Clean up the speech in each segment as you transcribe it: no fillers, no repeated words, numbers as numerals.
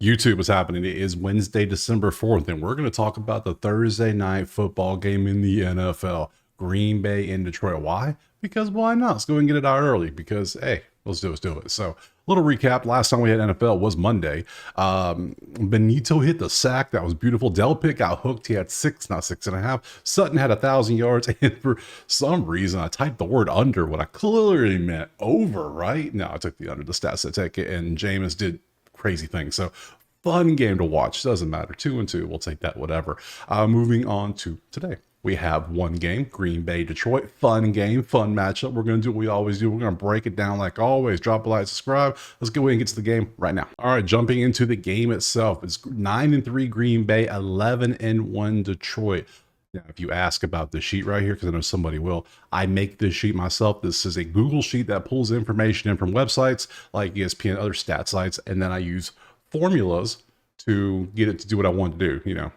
YouTube is happening. It is Wednesday, December 4th, and we're going to talk about the Thursday night football game in the NFL. Green Bay in Detroit. Why? Because why not? Let's go and get it out early because, hey, let's do it. So, little recap. Last time we had NFL was Monday. Benito hit the sack. That was beautiful. Delpit got hooked. He had not six and a half. Sutton had 1,000 yards. And for some reason, I typed the word under when I clearly meant over, right? No, I took the under. The stats that take it. And Jameis did crazy things. So fun game to watch. Doesn't matter. 2-2. We'll take that, whatever. Moving on to today. We have one game, Green Bay, Detroit. Fun game, fun matchup. We're going to do what we always do. We're going to break it down like always. Drop a like, subscribe. Let's go ahead and get to the game right now. All right, jumping into the game itself. It's 9-3 Green Bay, 11-1 Detroit. Now, if you ask about the sheet right here, because I know somebody will, I make this sheet myself. This is a Google sheet that pulls information in from websites like ESPN, other stat sites, and then I use formulas to get it to do what I want to do,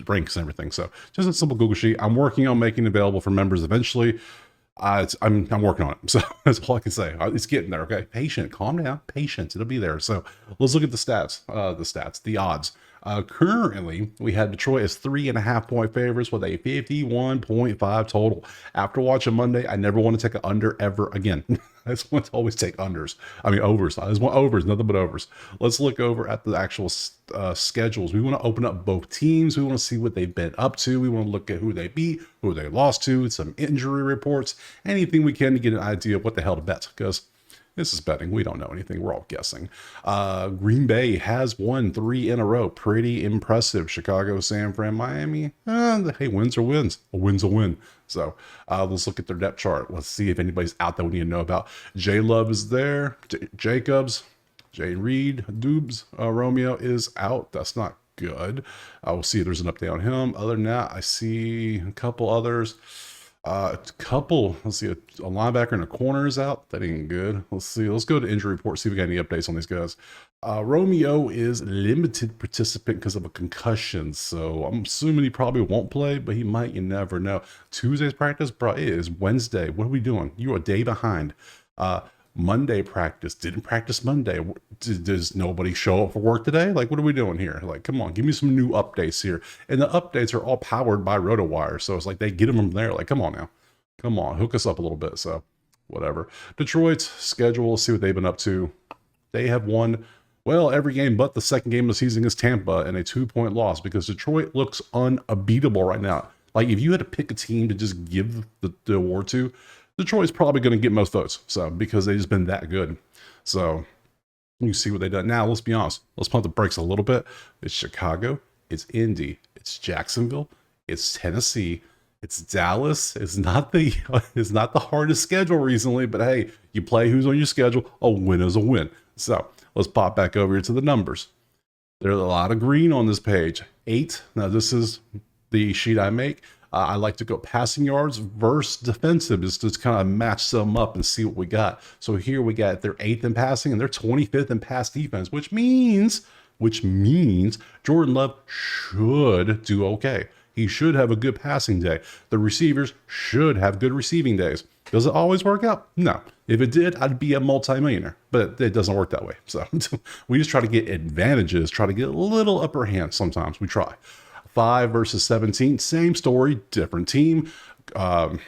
ranks and everything. So just a simple Google sheet. I'm working on making it available for members eventually. I'm working on it. So that's all I can say. It's getting there. Okay. Patient, calm down, patience. It'll be there. So let's look at the stats, the odds. Currently we had Detroit as 3.5-point favorites with a 51.5 total. After watching Monday, I never want to take an under ever again. I just want to always take overs. I just want overs, nothing but overs. Let's look over at the actual schedules. We want to open up both teams. We want to see what they've been up to. We want to look at who they beat, who they lost to, some injury reports, anything we can to get an idea of what the hell to bet, because this is betting. We don't know anything. We're all guessing. Green Bay has won 3 in a row. Pretty impressive. Chicago, San Fran, Miami. Hey, wins are wins. A win's a win. So let's look at their depth chart. Let's see if anybody's out that we need to know about. J Love is there. Jacobs, Jay Reed, Dubes, Romeo is out. That's not good. We'll see if there's an update on him. Other than that, I see a couple others. Let's see, a linebacker and a corner is out. That ain't good. Let's see. Let's go to injury report, see if we got any updates on these guys. Romeo is limited participant because of a concussion, so I'm assuming he probably won't play, but he might. You never know. Tuesday's practice is Wednesday. What are we doing? You're a day behind. Monday practice, didn't practice Monday. Does nobody show up for work today? Like, what are we doing here? Like, come on, give me some new updates here. And the updates are all powered by RotoWire. So it's like they get them from there. Like, come on now. Come on, hook us up a little bit. So whatever. Detroit's schedule, let's see what they've been up to. They have won, well, every game but the second game of the season against Tampa and a 2-point loss because Detroit looks unbeatable right now. Like, if you had to pick a team to just give the award to, Detroit's probably going to get most votes, so because they've just been that good. So you see what they've done. Now, let's be honest. Let's pump the brakes a little bit. It's Chicago. It's Indy. It's Jacksonville. It's Tennessee. It's Dallas. It's not the hardest schedule recently, but hey, you play who's on your schedule. A win is a win. So let's pop back over here to the numbers. There's a lot of green on this page. 8. Now, this is the sheet I make. I like to go passing yards versus defensive is to kind of match them up and see what we got. So here we got they're 8th in passing and they're 25th in pass defense, which means Jordan Love should do okay. He should have a good passing day. The receivers should have good receiving days. Does it always work out? No. If it did, I'd be a multimillionaire, but it doesn't work that way. So we just try to get advantages, try to get a little upper hand. Sometimes we try. 5 versus 17, same story, different team. Goff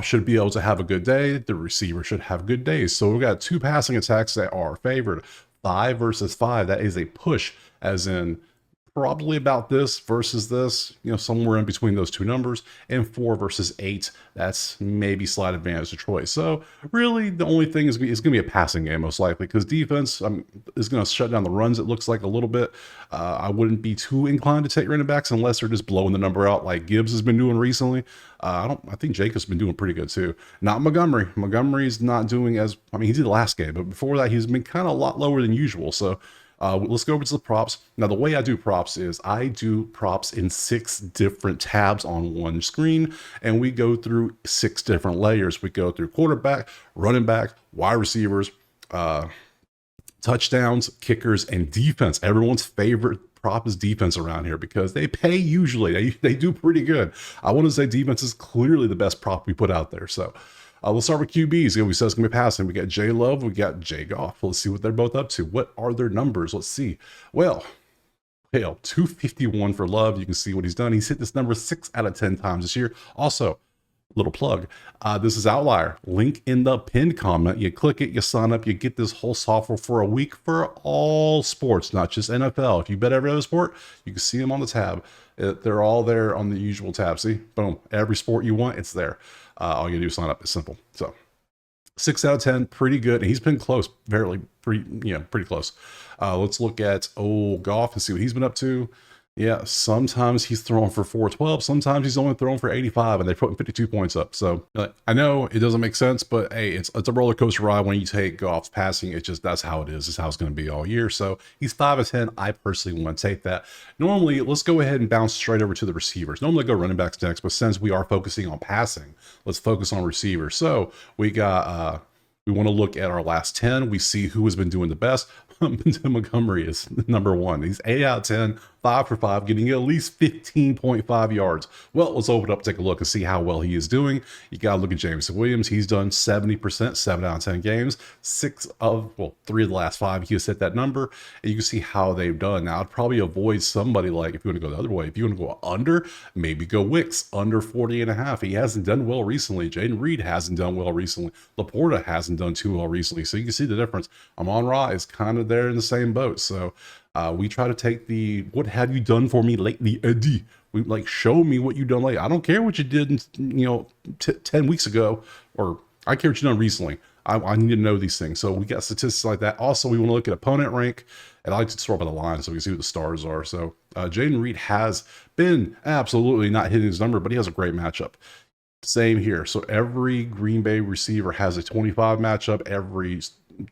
should be able to have a good day. The receiver should have good days. So we've got 2 passing attacks that are favored. 5 versus 5, that is a push, as in probably about this versus this, somewhere in between those two numbers. And 4 versus 8, that's maybe slight advantage to Detroit. So really the only thing is going to be a passing game most likely, because defense is going to shut down the runs, it looks like, a little bit. I wouldn't be too inclined to take running backs unless they're just blowing the number out like Gibbs has been doing recently. I think Jacob's been doing pretty good too. Not Montgomery. Montgomery's not doing as, he did the last game, but before that he's been kind of a lot lower than usual. So let's go over to the props. Now, the way I do props is I do props in 6 different tabs on one screen, and we go through 6 different layers. We go through quarterback, running back, wide receivers, touchdowns, kickers, and defense. Everyone's favorite prop is defense around here because they pay usually. They do pretty good. I want to say defense is clearly the best prop we put out there. So Let's start with QBs. We said it's going to be passing. We got J Love. We got J Goff. Let's see what they're both up to. What are their numbers? Let's see. Well, hell, 251 for Love. You can see what he's done. He's hit this number 6 out of 10 times this year. Also, little plug. This is Outlier. Link in the pinned comment. You click it, you sign up, you get this whole software for a week for all sports, not just NFL. If you bet every other sport, you can see them on the tab. They're all there on the usual tab. See, boom, every sport you want, it's there. All you do is sign up. It's simple. So 6 out of 10, pretty good. And he's been close, pretty close. Let's look at old Goff and see what he's been up to. Yeah, sometimes he's throwing for 412. Sometimes he's only throwing for 85, and they're putting 52 points up. So I know it doesn't make sense, but hey, it's a roller coaster ride when you take Goff's passing. It's just that's how it is. It's how it's going to be all year. So he's 5 of 10. I personally want to take that. Normally, let's go ahead and bounce straight over to the receivers. Normally, I go running backs next, but since we are focusing on passing, let's focus on receivers. So we got. We want to look at our last 10. We see who has been doing the best. Montgomery is number 1. He's 8 out of 10, 5 for 5, getting at least 15.5 yards. Well, let's open up, take a look and see how well he is doing. You got to look at Jameson Williams. He's done 70%, 7 out of 10 games. 3 of the last 5, he has hit that number. And you can see how they've done. Now, I'd probably avoid somebody like, if you want to go the other way, if you want to go under, maybe go Wicks, under 40.5. He hasn't done well recently. Jaden Reed hasn't done well recently. Laporta hasn't done too well recently. So you can see the difference. Amon-Ra is kind of there in the same boat. So we try to take the what have you done for me lately, Eddie. We like show me what you've done lately. I don't care what you did 10 weeks ago, or I care what you've done recently. I need to know these things. So we got statistics like that. Also, we want to look at opponent rank, and I like to sort by the line so we can see what the stars are. So Jaden Reed has been absolutely not hitting his number, but he has a great matchup. Same here. So every Green Bay receiver has a 25 matchup. Every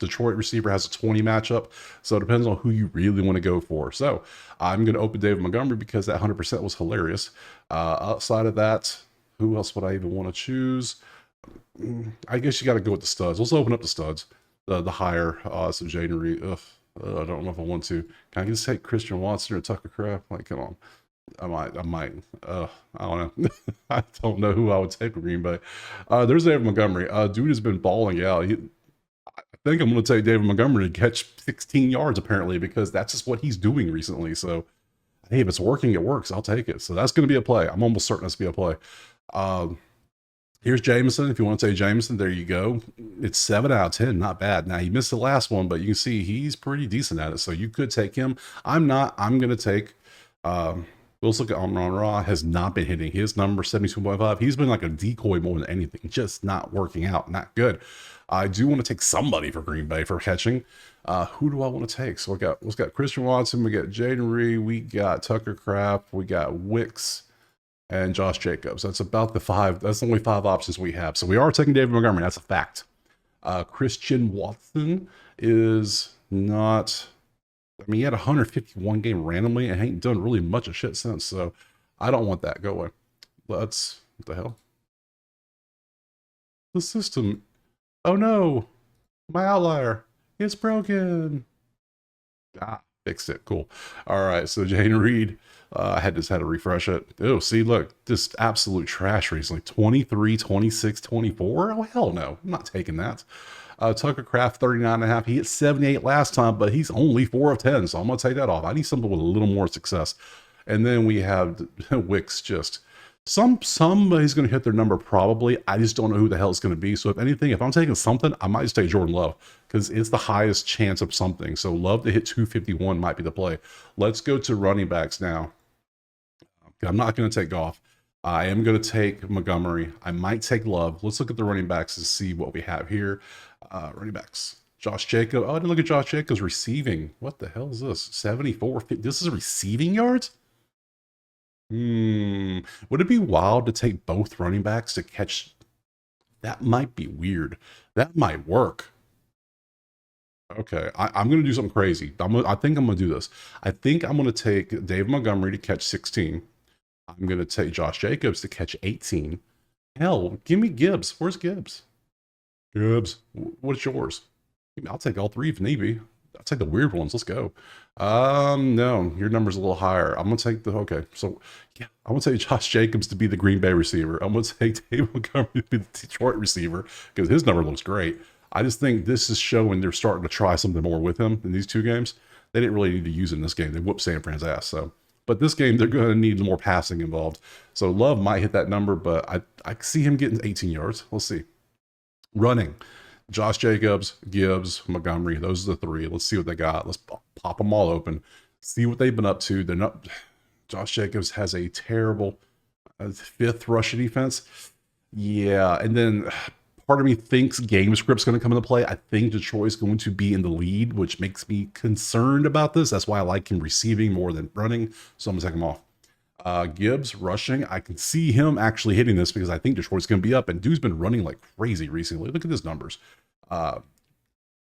Detroit receiver has a 20 matchup. So it depends on who you really want to go for. So I'm going to open David Montgomery because that 100% was hilarious. Outside of that, who else would I even want to choose? I guess you got to go with the studs. Let's open up the studs. The higher odds of Jaden Reed. I don't know if I want to. Can I just take Christian Watson or Tucker Kraft? Like, come on. I might. I don't know. I don't know who I would take for Green Bay. There's David Montgomery. Dude has been balling out. I think I'm going to take David Montgomery to catch 16 yards apparently, because that's just what he's doing recently. So, hey, if it's working, it works. I'll take it. So that's going to be a play. I'm almost certain that's going to be a play. Here's Jameson. If you want to take Jameson, there you go. It's 7 out of 10. Not bad. Now, he missed the last one, but you can see he's pretty decent at it. So you could take him. I'm not. I'm going to take... Let's look at Amon-Ra. Has not been hitting his number, 72.5. He's been like a decoy more than anything. Just not working out. Not good. I do want to take somebody for Green Bay for catching. Who do I want to take? So we've got Christian Watson. We got Jaden Reed. We got Tucker Kraft. We got Wicks and Josh Jacobs. That's about the 5. That's the only 5 options we have. So we are taking David Montgomery. That's a fact. Christian Watson is not... I mean, he had 151 game randomly and ain't done really much of shit since. So I don't want that. Go away. What the hell? The system. Oh no. My outlier. It's broken. Fixed it. Cool. All right. So Jaden Reed. I had to refresh it. Oh, see, look, just absolute trash recently. 23, 26, 24. Oh, hell no. I'm not taking that. Tucker Kraft, 39.5. He hit 78 last time, but he's only 4 of 10. So I'm going to take that off. I need something with a little more success. And then we have Wicks. Just somebody's going to hit their number probably. I just don't know who the hell it's going to be. So if anything, if I'm taking something, I might just take Jordan Love because it's the highest chance of something. So Love to hit 251 might be the play. Let's go to running backs now. I'm not going to take Goff. I am going to take Montgomery. I might take Love. Let's look at the running backs and see what we have here. Running backs. Josh Jacobs. Oh, I didn't look at Josh Jacobs receiving. What the hell is this? 74. This is receiving yards? Would it be wild to take both running backs to catch? That might be weird. That might work. Okay, I'm going to do something crazy. I think I'm going to do this. I think I'm going to take Dave Montgomery to catch 16. I'm going to take Josh Jacobs to catch 18. Hell, give me Gibbs. Where's Gibbs? Gibbs, what's yours? I'll take all 3 if need be. I'll take the weird ones. Let's go. No, your number's a little higher. I'm gonna take the okay. So yeah, I'm gonna take Josh Jacobs to be the Green Bay receiver. I'm gonna take David Montgomery to be the Detroit receiver because his number looks great. I just think this is showing they're starting to try something more with him in these two games. They didn't really need to use it in this game. They whooped San Fran's ass. So, but this game they're going to need more passing involved. So Love might hit that number, but I see him getting 18 yards. Let's see. Running. Josh Jacobs, Gibbs, Montgomery. Those are the three. Let's see what they got. Let's pop them all open. See what they've been up to. They're not. Josh Jacobs has a terrible fifth rushing defense. Yeah, and then part of me thinks game script's going to come into play. I think Detroit's going to be in the lead, which makes me concerned about this. That's why I like him receiving more than running. So I'm going to take him off. Gibbs rushing. I can see him actually hitting this because I think Detroit's going to be up. And dude's been running like crazy recently. Look at his numbers. Then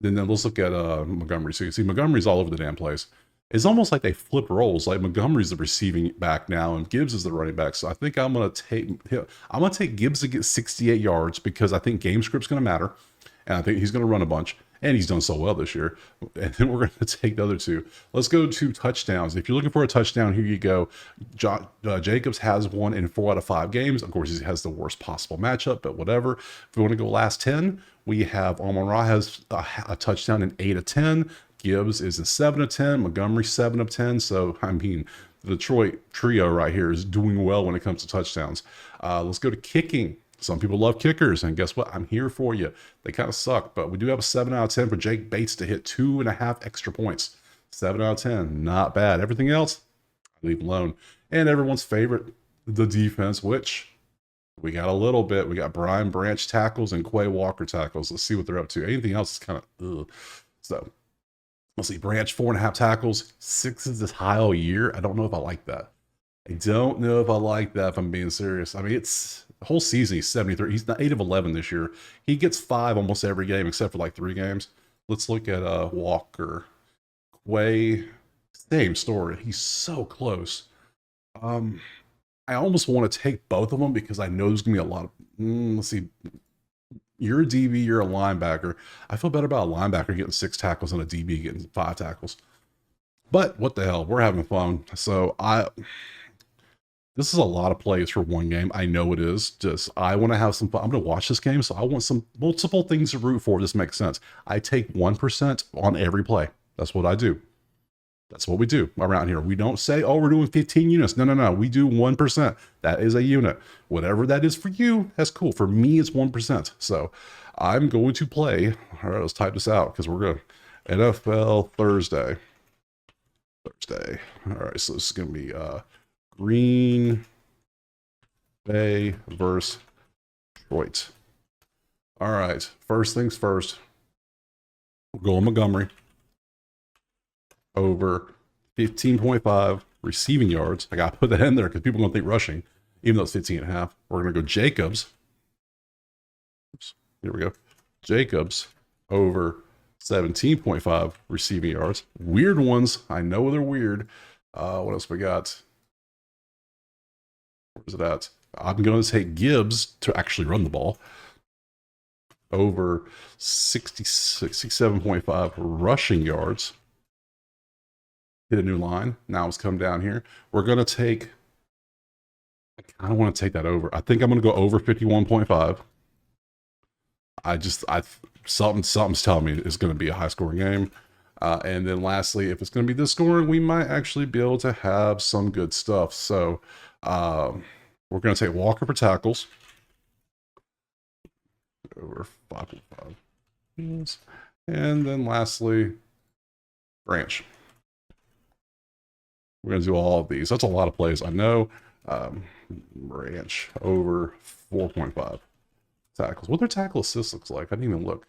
let's look at Montgomery. So you see Montgomery's all over the damn place. It's almost like they flip roles. Like Montgomery's the receiving back now, and Gibbs is the running back. So I think I'm gonna take Gibbs to get 68 yards because I think game script's gonna matter, and I think he's gonna run a bunch. And he's done so well this year. And then we're going to take the other two. Let's go to touchdowns. If you're looking for a touchdown, here you go. Jacobs has one in 4 out of 5 games. Of course, he has the worst possible matchup, but whatever. If we want to go last 10, we have Amon-Ra has a touchdown in 8 of 10. Gibbs is in 7 of 10. Montgomery 7 of 10. So, I mean, the Detroit trio right here is doing well when it comes to touchdowns. Let's go to kicking. Some people love kickers, and guess what? I'm here for you. They kind of suck, but we do have a 7 out of 10 for Jake Bates to hit 2.5 extra points. 7 out of 10, not bad. Everything else, I leave alone. And everyone's favorite, the defense, which we got a little bit. We got Brian Branch tackles and Quay Walker tackles. Let's see what they're up to. Anything else is kind of ugh. So let's see. Branch 4.5 tackles. 6 is this high all year. I don't know if I like that. I don't know if I like that, if I'm being serious. I mean, it's the whole season, he's 73. He's not 8 of 11 this year. He gets 5 almost every game except for like 3 games. Let's look at Walker. Quay, same story. He's so close. I almost want to take both of them because I know there's going to be a lot of... let's see. You're a DB, you're a linebacker. I feel better about a linebacker getting 6 tackles than a DB getting 5 tackles. But what the hell? We're having fun. So this is a lot of plays for one game. I know it is. Just I want to have some fun. I'm going to watch this game, so I want some multiple things to root for. This makes sense. I take 1% on every play. That's what I do. That's what we do around here. We don't say, oh, we're doing 15 units. No. We do 1%. That is a unit. Whatever that is for you, that's cool. For me, it's 1%. So I'm going to play. All right, let's type this out because we're going to NFL Thursday. All right, so this is going to be Green Bay versus Detroit. All right, first things first. We're going Montgomery over 15.5 receiving yards. I got to put that in there because people are going to think rushing, even though it's 15.5. We're going to go Jacobs. Oops, here we go. Jacobs over 17.5 receiving yards. Weird ones. I know they're weird. What else we got? Where's it at? I'm going to take Gibbs to actually run the ball over 67.5 rushing yards. Hit a new line. Now it's come down here. We're going to take, I kind of want to take that over. I think I'm going to go over 51.5. Something's telling me it's going to be a high scoring game. And then lastly, if it's going to be this scoring, we might actually be able to have some good stuff. So we're going to take Walker for tackles. Over 5.5. Yes. And then lastly, Branch. We're going to do all of these. That's a lot of plays. I know. Branch over 4.5 tackles. What their tackle assist looks like? I didn't even look.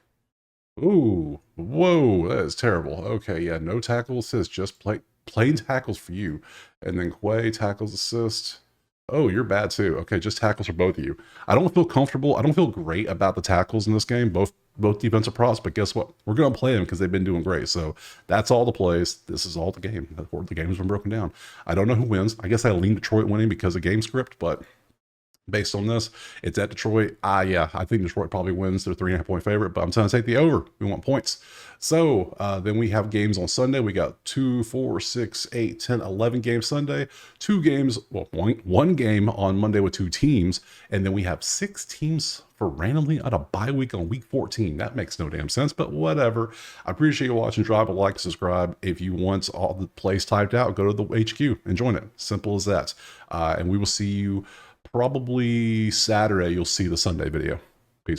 Ooh, whoa, that is terrible. Okay, yeah, no tackle assist, just plain tackles for you. And then Quay tackles assist. Oh, you're bad too. Okay, just tackles for both of you. I don't feel comfortable. I don't feel great about the tackles in this game, both defensive props, but guess what? We're going to play them because they've been doing great. So that's all the plays. This is all the game. The game's been broken down. I don't know who wins. I guess I lean Detroit winning because of game script, but Based on this, it's at Detroit. Yeah, I think Detroit probably wins. They're 3.5-point favorite, but I'm trying to take the over. We want points. So then we have games on Sunday. We got 2, 4, 6, 8, 10, 11 games Sunday. 2 games, well, one game on Monday with 2 teams. And then we have 6 teams for randomly on a bye week on week 14. That makes no damn sense, but whatever. I appreciate you watching. Drop a like, subscribe. If you want all the plays typed out, go to the HQ and join it. Simple as that. And we will see you probably Saturday. You'll see the Sunday video.